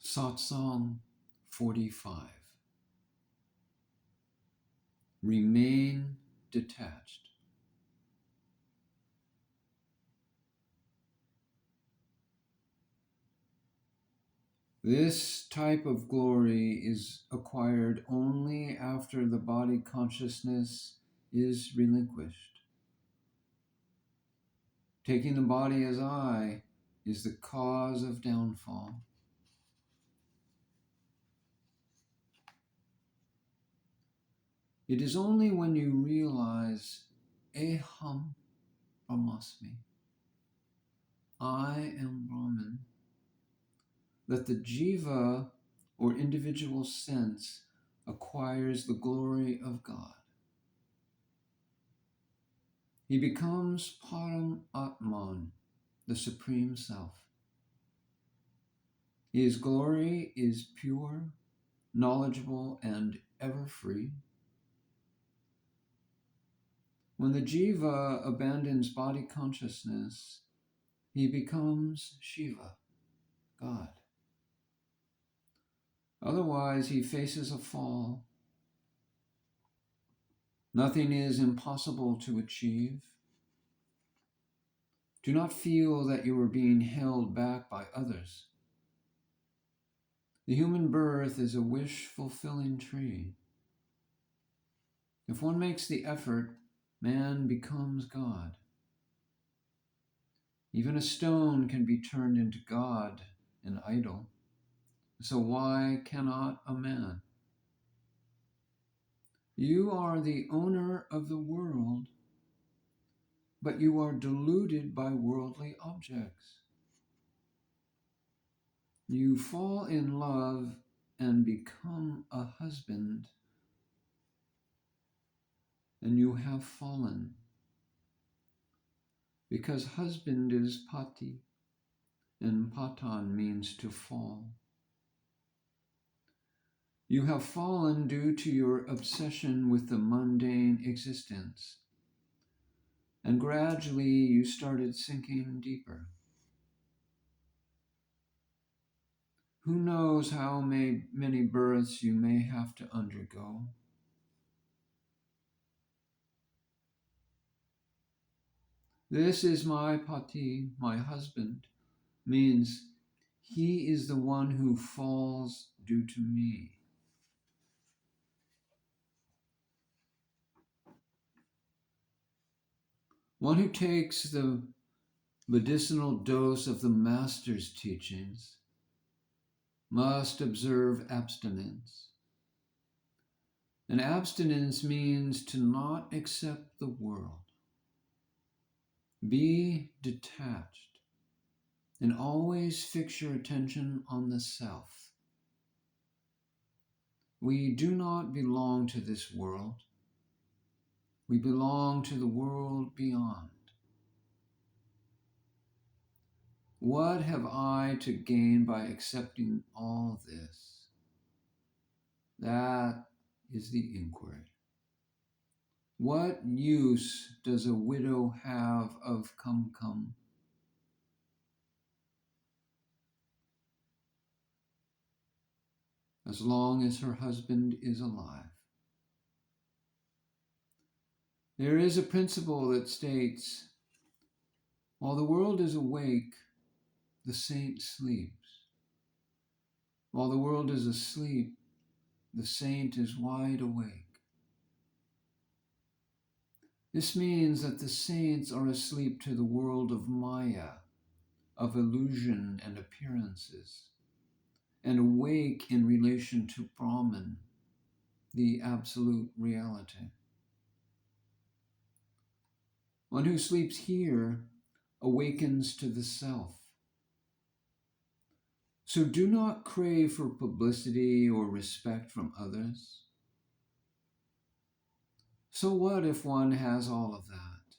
Satsang 45. Remain detached. This type of glory is acquired only after the body consciousness is relinquished. Taking the body as I is the cause of downfall. It is only when you realize Aham Brahmasmi, I am Brahman, that the jiva or individual sense acquires the glory of God. He becomes Param Atman, the Supreme Self. His glory is pure, knowledgeable, and ever free. When the jiva abandons body consciousness, he becomes Shiva, God. Otherwise, he faces a fall. Nothing is impossible to achieve. Do not feel that you are being held back by others. The human birth is a wish-fulfilling tree. If one makes the effort, man becomes God. Even a stone can be turned into God, an idol. So why cannot a man? You are the owner of the world, but you are deluded by worldly objects. You fall in love and become a husband, and you have fallen. Because husband is pati, and patan means to fall. You have fallen due to your obsession with the mundane existence, and gradually you started sinking deeper. Who knows how many births you may have to undergo? This is my pati, my husband, means he is the one who falls due to me. One who takes the medicinal dose of the Master's teachings must observe abstinence. And abstinence means to not accept the world. Be detached and always fix your attention on the self. We do not belong to this world. We belong to the world beyond. What have I to gain by accepting all this? That is the inquiry. What use does a widow have of come? As long as her husband is alive? There is a principle that states, while the world is awake, the saint sleeps. While the world is asleep, the saint is wide awake. This means that the saints are asleep to the world of Maya, of illusion and appearances, and awake in relation to Brahman, the absolute reality. One who sleeps here awakens to the self. So do not crave for publicity or respect from others. So what if one has all of that?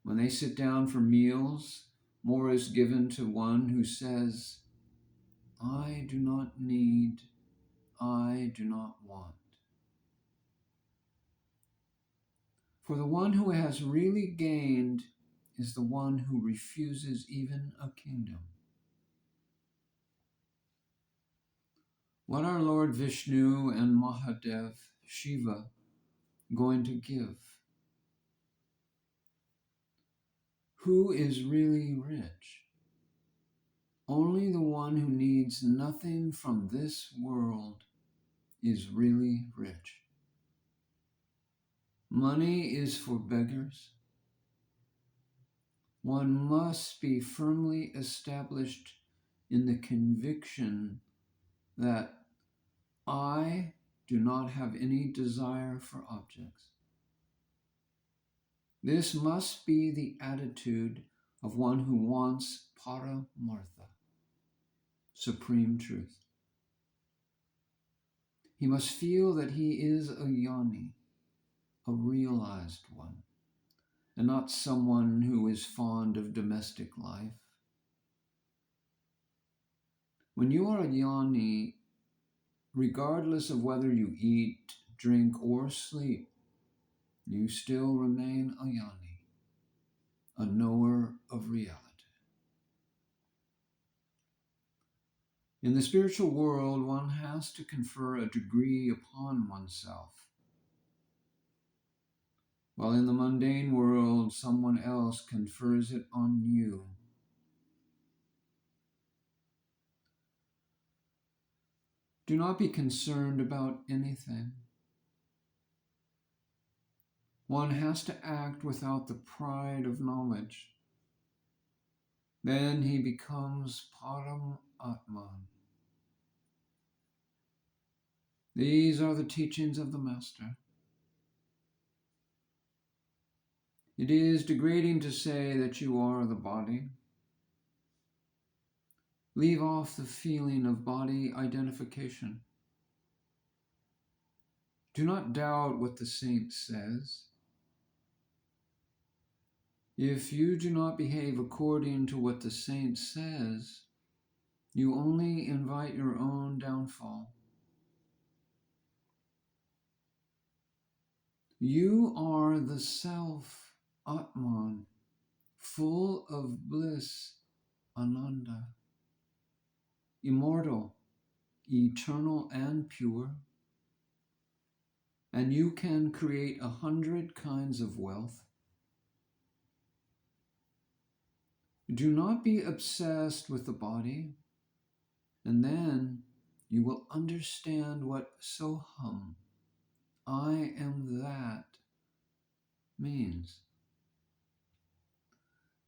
When they sit down for meals, more is given to one who says, I do not need, I do not want. For the one who has really gained is the one who refuses even a kingdom. What are Lord Vishnu and Mahadev, Shiva, going to give? Who is really rich? Only the one who needs nothing from this world is really rich. Money is for beggars. One must be firmly established in the conviction that I do not have any desire for objects. This must be the attitude of one who wants Paramartha, supreme truth. He must feel that he is a jnani, a realized one, and not someone who is fond of domestic life. When you are a jnani, regardless of whether you eat, drink, or sleep, you still remain a jnani, a knower of reality. In the spiritual world, one has to confer a degree upon oneself, while in the mundane world, someone else confers it on you. Do not be concerned about anything. One has to act without the pride of knowledge. Then he becomes Param Atman. These are the teachings of the Master. It is degrading to say that you are the body. Leave off the feeling of body identification. Do not doubt what the saint says. If you do not behave according to what the saint says, you only invite your own downfall. You are the self, Atman, full of bliss, Ananda, immortal, eternal, and pure, and you can create 100 kinds of wealth. Do not be obsessed with the body, and then you will understand what Soham, I am that, means.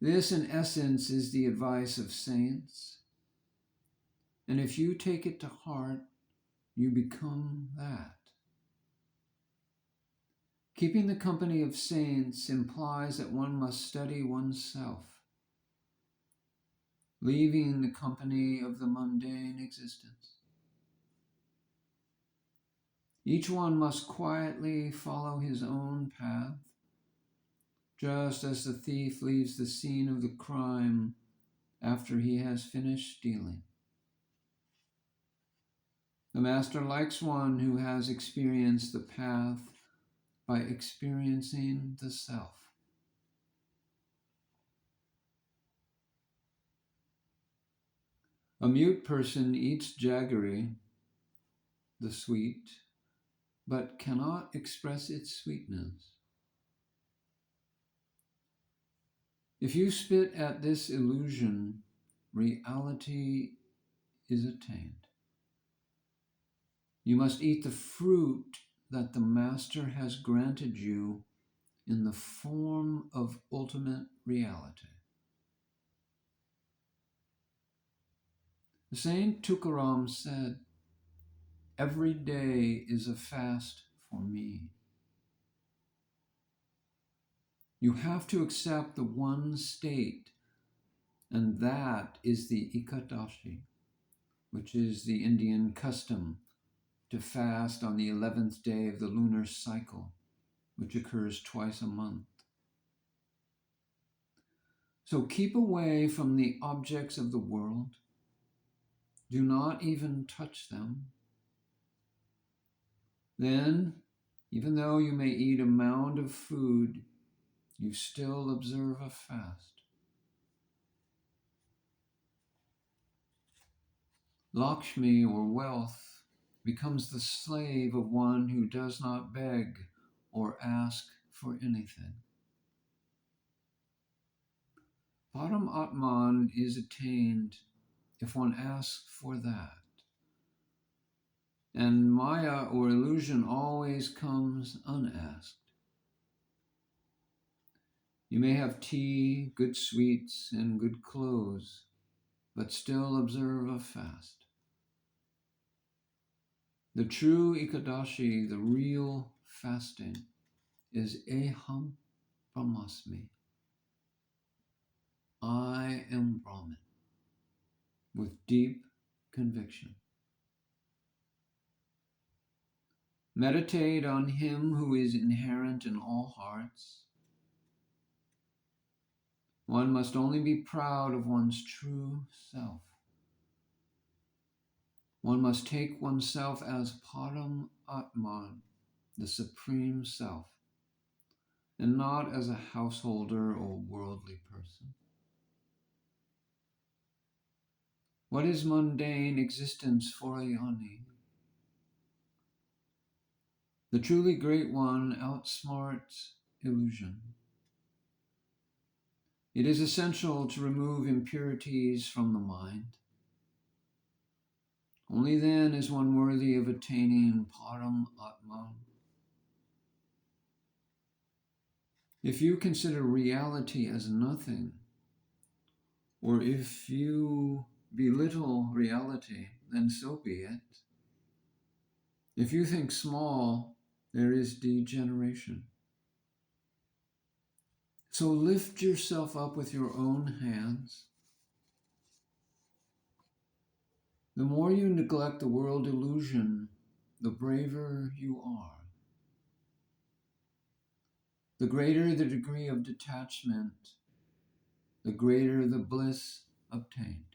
This, in essence, is the advice of saints, and if you take it to heart, you become that. Keeping the company of saints implies that one must study oneself, leaving the company of the mundane existence. Each one must quietly follow his own path, just as the thief leaves the scene of the crime after he has finished stealing. The Master likes one who has experienced the path by experiencing the self. A mute person eats jaggery, the sweet, but cannot express its sweetness. If you spit at this illusion, reality is attained. You must eat the fruit that the Master has granted you in the form of ultimate reality. Saint Tukaram said, "Every day is a fast for me." You have to accept the one state, and that is the Ekadashi, which is the Indian custom to fast on the 11th day of the lunar cycle, which occurs twice a month. So keep away from the objects of the world. Do not even touch them. Then, even though you may eat a mound of food, you still observe a fast. Lakshmi, or wealth, becomes the slave of one who does not beg or ask for anything. Param Atman is attained if one asks for that. And Maya or illusion always comes unasked. You may have tea, good sweets, and good clothes, but still observe a fast. The true Ekadashi, the real fasting, is Eham Brahmasmi. I am Brahman, with deep conviction. Meditate on him who is inherent in all hearts. One must only be proud of one's true self. One must take oneself as Param Atman, the supreme self, and not as a householder or worldly person. What is mundane existence for a yoni? The truly great one outsmarts illusion. It is essential to remove impurities from the mind. Only then is one worthy of attaining Param Atman. If you consider reality as nothing, or if you belittle reality, then so be it. If you think small, there is degeneration. So lift yourself up with your own hands. The more you neglect the world illusion, the braver you are. The greater the degree of detachment, the greater the bliss obtained.